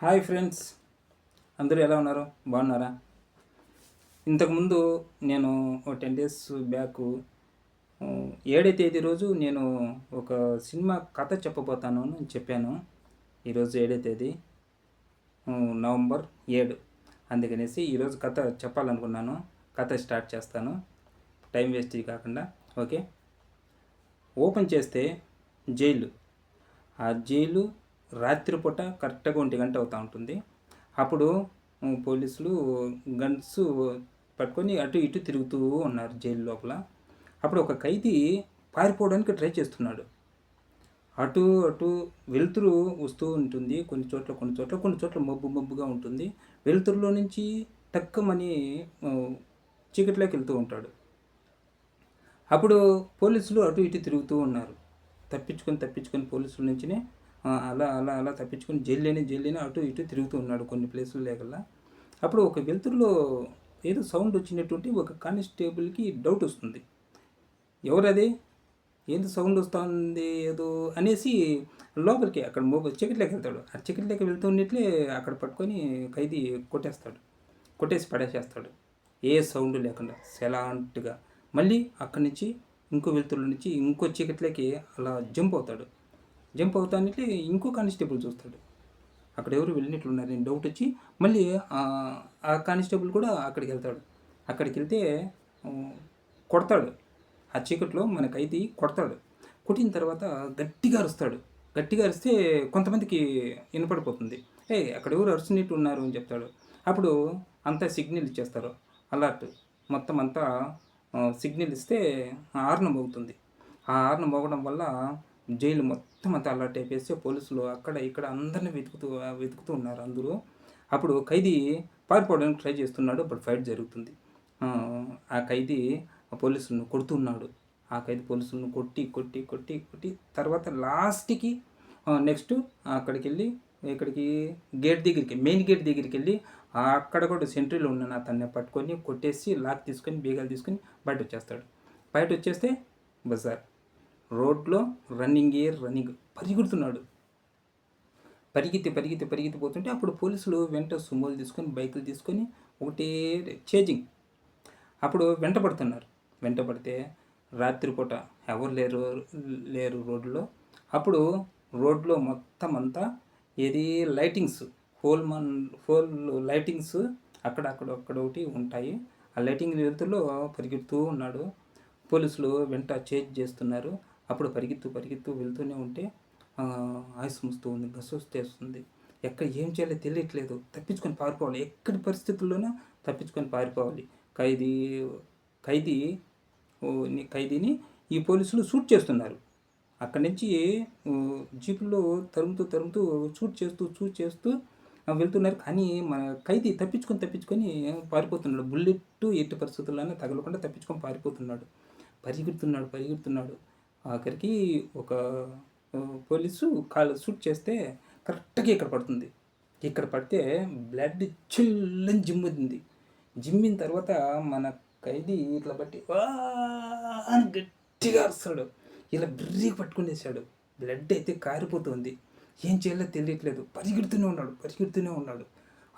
Hi friends, అందరూ ఎలా ఉన్నారు? బాగున్నారా? ఇంతకుముందు నేను ఒక 10 డేస్ బ్యాక్ 7వ తేదీ రోజు నేను ఒక సినిమా కథ చెప్పబోతాను అని చెప్పాను. ఈరోజు 7వ తేదీ నవంబర్ 7. అందుకనేసి ఈరోజు కథ చెప్పాలనుకున్నాను. కథ స్టార్ట్ చేస్తాను, టైం వేస్ట్ కాకుండా. ఓకే, ఓపెన్ చేస్తే జైలు. ఆ జైలు రాత్రిపూట కరెక్ట్గా 1 గంట అవుతూ ఉంటుంది. అప్పుడు పోలీసులు గన్స్ పట్టుకొని అటు ఇటు తిరుగుతూ ఉన్నారు జైలు లోపల. అప్పుడు ఒక ఖైదీ పారిపోవడానికి ట్రై చేస్తున్నాడు. అటు అటు వెలుతురు వస్తూ ఉంటుంది. కొన్ని చోట్ల మబ్బుగా ఉంటుంది. వెలుతురులో నుంచి టక్కుమని చీకట్లోకి వెళ్తూ ఉంటాడు. అప్పుడు పోలీసులు అటు ఇటు తిరుగుతూ ఉన్నారు. తప్పించుకొని పోలీసుల నుంచినే అలా అలా అలా తప్పించుకొని జైల్లోనే అటు ఇటు తిరుగుతూ ఉన్నాడు కొన్ని ప్లేసులు లేకల్లా. అప్పుడు ఒక వెలుతురులో ఏదో సౌండ్ వచ్చినటువంటి ఒక కానిస్టేబుల్కి డౌట్ వస్తుంది. ఎవరది, ఏంది సౌండ్ వస్తుంది ఏదో అనేసి లోపలికి అక్కడ చీకట్లోకి వెళ్తాడు. ఆ చీకట్లోకి వెళ్తున్నట్లే అక్కడ పట్టుకొని ఖైదీ కొట్టేసి పడేసేస్తాడు. ఏ సౌండ్ లేకుండా సెలాంట్గా. మళ్ళీ అక్కడి నుంచి ఇంకో వెలుతురులో నుంచి ఇంకో చీకట్లోకి అలా జంప్ అవుతానికి ఇంకో కానిస్టేబుల్ చూస్తాడు. అక్కడ ఎవరు వెళ్ళినట్లున్నారు అని డౌట్ వచ్చి మళ్ళీ ఆ కానిస్టేబుల్ కూడా అక్కడికి వెళ్తాడు. అక్కడికి వెళ్తే కొడతాడు. ఆ చీకట్లో మన ఖైదీ కొడతాడు. కొట్టిన తర్వాత గట్టిగా అరిస్తే కొంతమందికి వినపడిపోతుంది. అక్కడ ఎవరు అరుస్తున్నట్టు ఉన్నారు అని చెప్తాడు. అప్పుడు అంతా సిగ్నల్ ఇచ్చేస్తారు, అలర్ట్ మొత్తం అంతా సిగ్నల్ ఇస్తే హార్న్ మోగుతుంది. ఆ హార్న్ మోగడం వల్ల జైలు మొత్తం అంతా అలర్ట్ అయిపోయి పోలీసులు అక్కడ ఇక్కడ అందరినీ వెతుకుతూ ఉన్నారు అందరూ. అప్పుడు ఖైదీ పారిపోవడానికి ట్రై చేస్తున్నాడు. అప్పుడు ఫైట్ జరుగుతుంది. ఆ ఖైదీ పోలీసులను కొడుతున్నాడు. ఆ ఖైదీ పోలీసులను కొట్టి తర్వాత లాస్ట్కి నెక్స్ట్ అక్కడికి వెళ్ళి ఇక్కడికి మెయిన్ గేట్ దగ్గరికి వెళ్ళి అక్కడ కూడా సెంట్రీలో ఉన్న అతన్ని పట్టుకొని కొట్టేసి లాక్ తీసుకొని బీగాలు తీసుకొని బయట వచ్చేస్తే బజార్ రోడ్లో రన్నింగ్ పరిగెడుతున్నాడు. పరిగెత్తిపోతుంటే అప్పుడు పోలీసులు వెంట సుమోలు తీసుకొని బైకులు తీసుకొని ఒకటే చేజింగ్. అప్పుడు వెంటపడితే రాత్రిపూట ఎవరు లేరు రోడ్లో. అప్పుడు రోడ్లో మొత్తం అంతా ఏది లైటింగ్స్ హోల్ లైటింగ్స్ అక్కడ ఒకటి ఉంటాయి. ఆ లైటింగ్ వెలుతురులో పరిగెడుతూ ఉన్నాడు. పోలీసులు వెంట చేజ్ చేస్తున్నారు. అప్పుడు పరిగెత్తు వెళ్తూనే ఉంటే ఆయుస్ ముస్తూ ఉంది, గస్సు వస్తుంది. ఎక్కడ ఏం చేయాలో తెలియట్లేదు. తప్పించుకొని పారిపోవాలి, ఎక్కడి పరిస్థితుల్లోనూ తప్పించుకొని పారిపోవాలి. ఖైదీని ఈ పోలీసులు షూట్ చేస్తున్నారు. అక్కడి నుంచి జీపుల్లో తరుముతూ షూట్ చేస్తూ వెళ్తున్నారు. కానీ మన ఖైదీ తప్పించుకొని పారిపోతున్నాడు. బుల్లెట్ ఎట్టి పరిస్థితుల్లోనే తగలకుండా తప్పించుకొని పారిపోతున్నాడు. పరిగెడుతున్నాడు. ఆఖరికి ఒక పోలీసు కాలు షూట్ చేస్తే కరెక్ట్గా ఇక్కడ పడుతుంది. ఇక్కడ పడితే బ్లడ్ చిల్లని జిమ్మిన తర్వాత మన ఖైదీ ఇట్లా బట్టి అని గట్టిగా అరుస్తాడు. ఇలా బిర్రికి పట్టుకునేసాడు. బ్లడ్ అయితే కారిపోతుంది. ఏం చేయాలో తెలియట్లేదు. పరిగెడుతూనే ఉన్నాడు.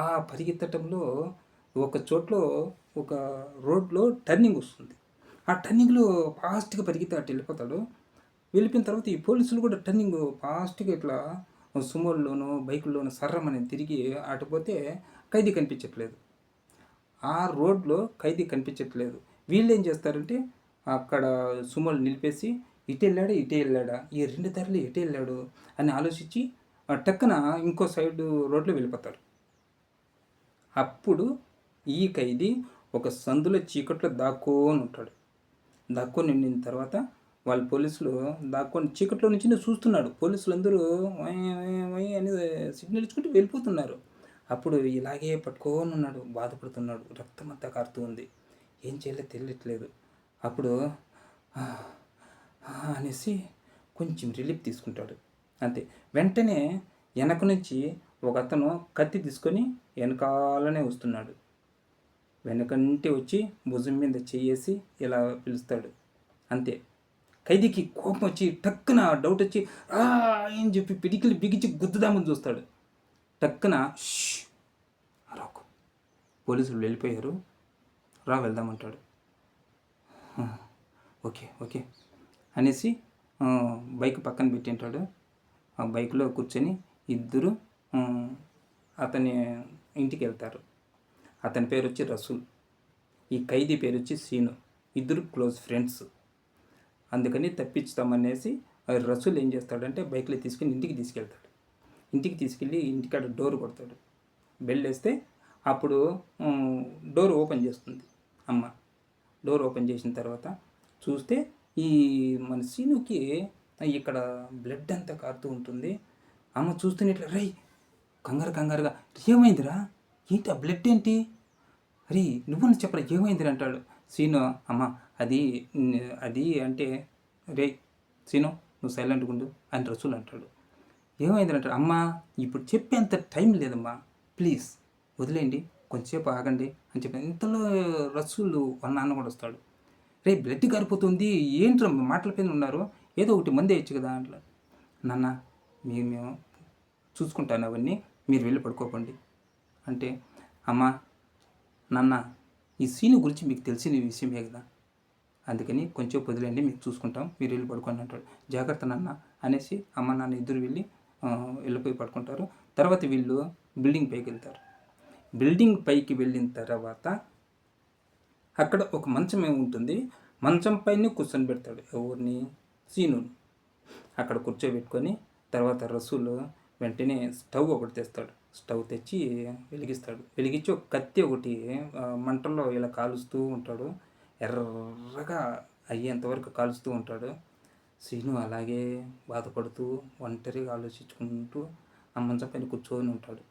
ఆ పరిగెత్తటంలో ఒక చోట్లో ఒక రోడ్లో టర్నింగ్ వస్తుంది. ఆ టర్నింగ్లో ఫాస్ట్గా పరిగెత్తి అటు వెళ్ళిపోయిన తర్వాత ఈ పోలీసులు కూడా టర్నింగ్ ఫాస్ట్గా ఇట్లా సుమోల్లోనూ బైకుల్లోనూ సర్రమని తిరిగి అటుపోతే ఖైదీ కనిపించట్లేదు. ఆ రోడ్లో ఖైదీ కనిపించట్లేదు. వీళ్ళు ఏం చేస్తారంటే అక్కడ సుమోలు నిలిపేసి ఇటే వెళ్ళాడా ఈ 2 దారులు ఎటు వెళ్ళాడు అని ఆలోచించి టక్కన ఇంకో సైడ్ రోడ్లో వెళ్ళిపోతారు. అప్పుడు ఈ ఖైదీ ఒక సందులో చీకట్లో దాక్కొని ఉండిన తర్వాత వాళ్ళ పోలీసులు దాక్కొని చీకట్లో నుంచి చూస్తున్నాడు. పోలీసులు అందరూ అని సిగ్నల్ ఇచ్చుకుంటూ వెళ్ళిపోతున్నారు. అప్పుడు ఇలాగే పట్టుకొని ఉన్నాడు, బాధపడుతున్నాడు. రక్తం అంతా కారుతూ ఉంది. ఏం చేయాలో తెలియట్లేదు. అప్పుడు అనేసి కొంచెం రిలీఫ్ తీసుకుంటాడు. అంతే. వెంటనే వెనక నుంచి ఒక అతను కత్తి తీసుకొని వెనకాలనే వస్తున్నాడు. వెనకంటే వచ్చి భుజం మీద చేసి ఇలా పిలుస్తాడు. అంతే. ఖైదీకి కోపం వచ్చి టక్కున డౌట్ వచ్చి అని చెప్పి పిడికిలు బిగించి గుద్దుదామని చూస్తాడు. టక్కున అరవకు, పోలీసులు వెళ్ళిపోయారు, రా వెళ్దామంటాడు. ఓకే ఓకే అనేసి బైక్ పక్కన పెట్టింటాడు. ఆ బైక్లో కూర్చొని ఇద్దరు అతని ఇంటికి వెళ్తారు. అతని పేరు వచ్చి రసూల్, ఈ ఖైదీ పేరు వచ్చి సీను. ఇద్దరు క్లోజ్ ఫ్రెండ్స్. అందుకని తప్పించుతామనేసి రసూల్ ఏం చేస్తాడంటే బైక్లో తీసుకుని ఇంటికి తీసుకెళ్తాడు. ఇంటికి తీసుకెళ్ళి ఇంటికాడ డోర్ కొడతాడు. బెల్ వేస్తే అప్పుడు డోర్ ఓపెన్ చేస్తుంది అమ్మ. డోర్ ఓపెన్ చేసిన తర్వాత చూస్తే ఈ మన సీనుకి ఇక్కడ బ్లడ్ అంతా కారుతూ ఉంటుంది. అమ్మ చూస్తూనే ఇట్లా రై కంగారుగా ఏమైందిరా, ఏంటి ఆ బ్లడ్ ఏంటి, అరే నువ్వు చెప్పరా ఏమైందిరా అంటాడు. సీను అమ్మ అది అది అంటే రే సీను నువ్వు సైలెంట్గా ఉండు అని రసూల్ అంటాడు. ఏమైందిరా అంటాడు. అమ్మ ఇప్పుడు చెప్పేంత టైం లేదమ్మా, ప్లీజ్ వదిలేయండి, కొంచెంసేపు ఆగండి అని చెప్పి. ఇంతలో రసూలు వాళ్ళ నాన్న కూడా వస్తాడు. రే బ్లడ్ కారిపోతుంది, ఏంట్రా మాటల పైన ఉన్నారు, ఏదో ఒకటి మంది వేయచ్చు కదా అంటారు. నాన్న మేము చూసుకుంటాను అవన్నీ, మీరు వెళ్ళి పడుకోకండి అంటే, అమ్మ నాన్న ఈ సీను గురించి మీకు తెలిసిన విషయమే కదా, అందుకని కొంచెం వదిలేండి, మీకు చూసుకుంటాం, మీరు వెళ్ళి పడుకోండి అంటాడు. జాగ్రత్త నాన్న అనేసి అమ్మ నాన్న ఇద్దరు వెళ్ళిపోయి పడుకుంటారు. తర్వాత వీళ్ళు బిల్డింగ్ పైకి వెళ్తారు. బిల్డింగ్ పైకి వెళ్ళిన తర్వాత అక్కడ ఒక మంచం ఉంటుంది. మంచం పైన కూర్చొని పెడతాడు ఎవరిని, సీనుని. అక్కడ కూర్చోబెట్టుకొని తర్వాత రసూలు వెంటనే స్టవ్ ఒకటి తెస్తాడు. స్టవ్ తెచ్చి వెలిగించి ఒక కత్తి ఒకటి మంటల్లో ఇలా కాలుస్తూ ఉంటాడు. ఎర్రగా అయ్యేంతవరకు కాలుస్తూ ఉంటాడు. సీను అలాగే బాధపడుతూ ఒంటరిగా ఆలోచించుకుంటూ ఆ మంచం పైన కూర్చొని ఉంటాడు.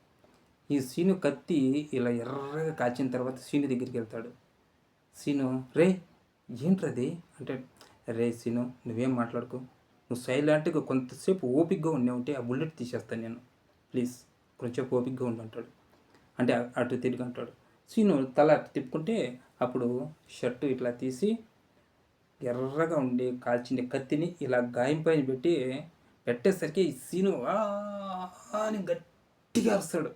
ఈ సీను కత్తి ఇలా ఎర్రగా కాల్చిన తర్వాత సీను దగ్గరికి వెళ్తాడు. సీను రే ఏంట్రది అంటే, రే సీను నువ్వేం మాట్లాడుకో, నువ్వు సైలెంట్గా కొంతసేపు ఓపిక్గా ఉంటే ఆ బుల్లెట్ తీసేస్తాను నేను, ప్లీజ్ కొంచెంసేపు ఓపిక్గా ఉండు అంటాడు. అంటే అటు తిరిగి అంటాడు. సీను తల తిప్పుకుంటే అప్పుడు షర్టు ఇట్లా తీసి ఎర్రగా ఉండి కాల్చిన కత్తిని ఇలా గాయం పైన పెట్టేసరికి ఈ సీను అని గట్టిగా అరుస్తాడు.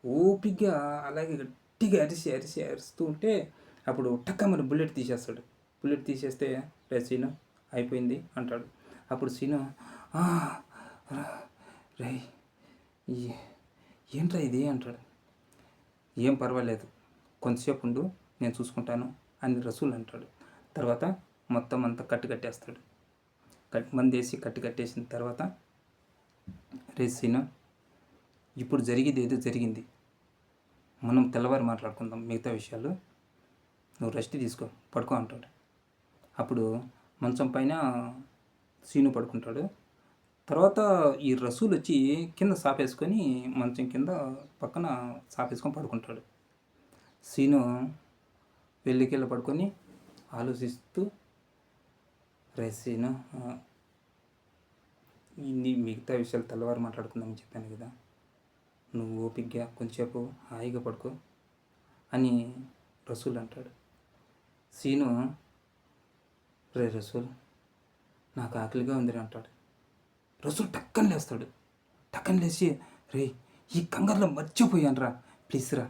ఓపిక్గా అలాగే గట్టిగా అరుస్తూ ఉంటే అప్పుడు టక్కమని బుల్లెట్ తీసేస్తాడు. బుల్లెట్ తీసేస్తే రే సీను అయిపోయింది అంటాడు. అప్పుడు సీను రే ఏంట్రా ఇది అంటాడు. ఏం పర్వాలేదు, కొంతసేపు ఉండు, నేను చూసుకుంటాను అని రసూల్ అంటాడు. తర్వాత మొత్తం అంతా కట్టేస్తాడు. మందేసి కట్టేసిన తర్వాత రే సీను ఇప్పుడు జరిగేది ఏదో జరిగింది, మనం తెల్లవారు మాట్లాడుకుందాం మిగతా విషయాలు, నువ్వు రెస్ట్ తీసుకో పడుకో అంటాడు. అప్పుడు మంచం పైన సీను పడుకుంటాడు. తర్వాత ఈ రసూల్ వచ్చి కింద సాపేసుకొని మంచం కింద పక్కన సాపేసుకొని పడుకుంటాడు. సీను వెళ్ళికెళ్ళి పడుకొని ఆలోచిస్తూ రే సీను ఇన్ని మిగతా విషయాలు తెల్లవారు మాట్లాడుకుందామని చెప్పాను కదా, నువ్వు ఓపిగ్గా కొంచెంసేపు హాయిగా పడుకో అని రసూల్ అంటాడు. సీను రే రసూల్ నాకు ఆకలిగా ఉందిరా అంటాడు. రసూల్ టక్కన లేస్తాడు. టక్కన లేచి రే ఈ కంగారులో మర్చిపోయాను రా, ప్లీజ్ రా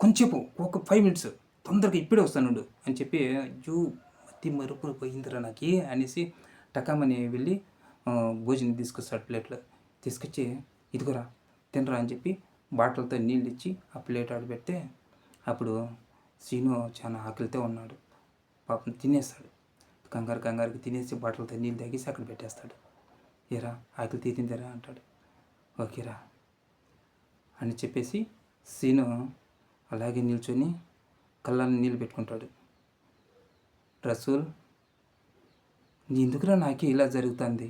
కొంచెంసేపు ఒక 5 minutes తొందరగా ఇప్పుడే వస్తానుండు అని చెప్పి, అయ్యో అతి మరుపు పోయిందిరా నాకు అనేసి టకామని వెళ్ళి భోజనం తీసుకొస్తాడు. ప్లేట్లో తీసుకొచ్చి ఇదిగోరా తినరా అని చెప్పి బాటిల్తో నీళ్ళు ఇచ్చి ఆ ప్లేట్ ఆడబెడితే అప్పుడు సీను చాలా ఆకలితో ఉన్నాడు. పాపం తినేస్తాడు. కంగారుకి తినేసి బాటిల్తో నీళ్ళు తాగేసి అక్కడ పెట్టేస్తాడు. ఏరా ఆకలి తీరిందిరా అంటాడు. ఓకేరా అని చెప్పేసి సీను అలాగే నిల్చొని కళ్ళని నీళ్ళు పెట్టుకుంటాడు. రసూల్ ఎందుకురా నాకే ఇలా జరుగుతుంది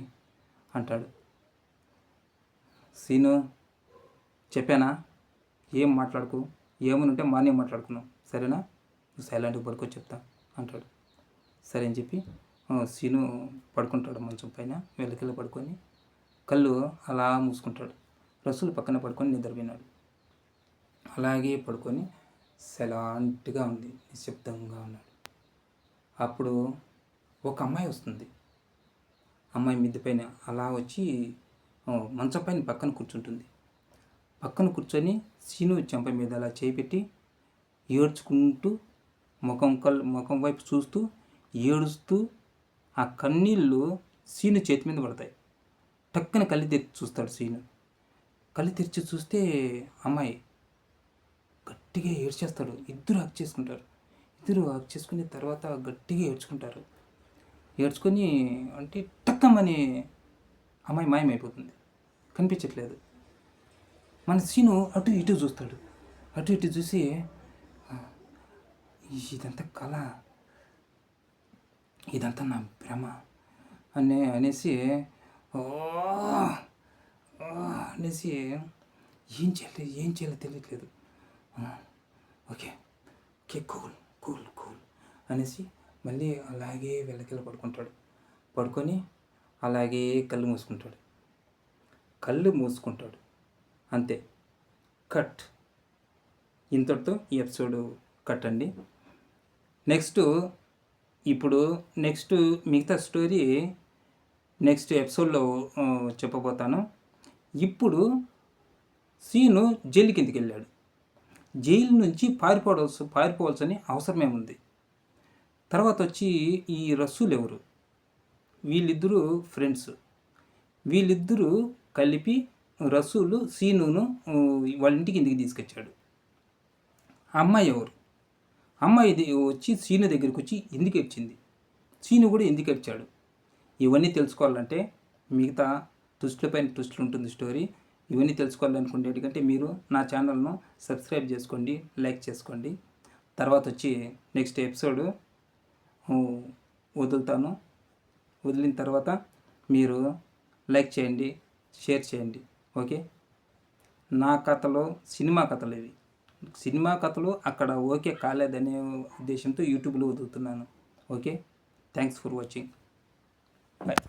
అంటాడు. సీను చెప్పానా ఏం మాట్లాడుకు, ఏమని ఉంటే మార్నింగ్ మాట్లాడుకున్నాం సరేనా, నువ్వు సైలెంట్గా పడుకో చెప్తా అంటాడు. సరే అని చెప్పి సీను పడుకుంటాడు. మంచం పైన వెళ్ళకెళ్ళి పడుకొని కళ్ళు అలా మూసుకుంటాడు. రసూల్ పక్కన పడుకొని నిద్రపోయినాడు. అలాగే పడుకొని సైలెంట్గా ఉంది, నిశ్శబ్దంగా ఉన్నాడు. అప్పుడు ఒక అమ్మాయి వస్తుంది. అమ్మాయి మిద్దె పైన అలా వచ్చి మంచం పైన పక్కన కూర్చుంటుంది. పక్కన కూర్చొని సీను చెంప మీద అలా చేయి పెట్టి ఏడ్చుకుంటూ ముఖం వైపు చూస్తూ ఏడుస్తూ ఆ కన్నీళ్ళు సీను చేతి మీద పడతాయి. టక్కన కళ్ళు తెరిచి చూస్తాడు సీను. కళ్ళు తెరిచి చూస్తే అమ్మాయి గట్టిగా ఏడ్చేస్తాడు. ఇద్దరు హక్ చేసుకుంటారు. ఇద్దరు హక్ చేసుకుని తర్వాత గట్టిగా ఏడ్చుకుంటారు. ఏడ్చుకొని అంటే టక్కమని అమ్మాయి మాయమైపోతుంది, కనిపించట్లేదు. మన సీను అటు ఇటు చూస్తాడు. అటు ఇటు చూసి ఇదంతా కళ, ఇదంతా నా భ్రమ అనేసి అనేసి ఏం చేయాలో తెలియట్లేదు. Okay okay cool cool cool అనేసి మళ్ళీ అలాగే వెళ్ళకెళ్ళి పడుకొని అలాగే కళ్ళు మూసుకుంటాడు. అంతే, కట్. ఇంతటితో ఈ ఎపిసోడ్ కట్ అండి. నెక్స్ట్ మిగతా స్టోరీ నెక్స్ట్ ఎపిసోడ్లో చెప్పబోతాను. ఇప్పుడు సీను జైలు కిందకి వెళ్ళాడు. జైలు నుంచి పారిపోవాల్సిన అవసరం ఏముంది? తర్వాత వచ్చి ఈ రసూల్ ఎవరు? వీళ్ళిద్దరూ ఫ్రెండ్స్. వీళ్ళిద్దరూ కలిపి రసూలు సీనును వాళ్ళ ఇంటికి ఇంటికి తీసుకొచ్చాడు. అమ్మాయి ఎవరు? అమ్మాయి వచ్చి సీను దగ్గరికి వచ్చి ఎందుకు ఏడ్చింది? సీను కూడా ఎందుకు ఏడ్చాడు? ఇవన్నీ తెలుసుకోవాలంటే మిగతా ట్విస్ట్లపైన ట్విస్ట్లు ఉంటుంది స్టోరీ. ఇవన్నీ తెలుసుకోవాలనుకునేటికంటే మీరు నా ఛానల్ను సబ్స్క్రైబ్ చేసుకోండి, లైక్ చేసుకోండి. తర్వాత వచ్చి నెక్స్ట్ ఎపిసోడ్ వదులుతాను. వదిలిన తర్వాత మీరు లైక్ చేయండి, షేర్ చేయండి. ఓకే, నా కథలో సినిమా కథలు ఇవి. సినిమా కథలు అక్కడ ఓకే కాలేదనే ఉద్దేశంతో యూట్యూబ్లో వదులుతున్నాను. Okay, thanks for watching. Bye.